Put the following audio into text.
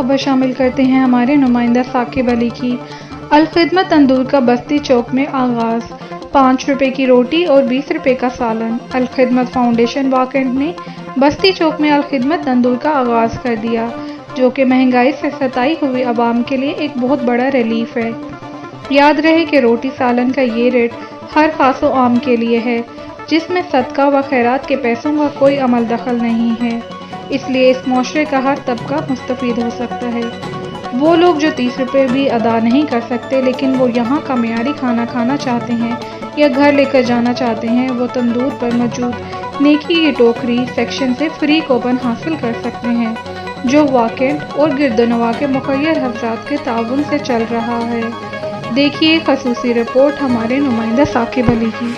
خبر شامل کرتے ہیں ہمارے نمائندہ ثاقب علی کی۔ الخدمت تندور کا بستی چوک میں آغاز، 5 روپے کی روٹی اور 20 روپے کا سالن۔ الخدمت فاؤنڈیشن واکنڈ نے بستی چوک میں الخدمت تندور کا آغاز کر دیا، جو کہ مہنگائی سے ستائی ہوئی عوام کے لیے ایک بہت بڑا ریلیف ہے۔ یاد رہے کہ روٹی سالن کا یہ ریٹ ہر خاص و عام کے لیے ہے، جس میں صدقہ و خیرات کے پیسوں کا کوئی عمل دخل نہیں ہے، اس لیے اس معاشرے کا ہر طبقہ مستفید ہو سکتا ہے۔ وہ لوگ جو 30 روپے بھی ادا نہیں کر سکتے لیکن وہ یہاں کا معیاری کھانا کھانا چاہتے ہیں یا گھر لے کر جانا چاہتے ہیں، وہ تندور پر موجود نیکی کی ٹوکری سیکشن سے فری کوپن حاصل کر سکتے ہیں، جو واکنڈ اور گرد و نواح کے مخیر حضرات کے تعاون سے چل رہا ہے۔ دیکھیے خصوصی رپورٹ ہمارے نمائندہ ثاقب علی کی۔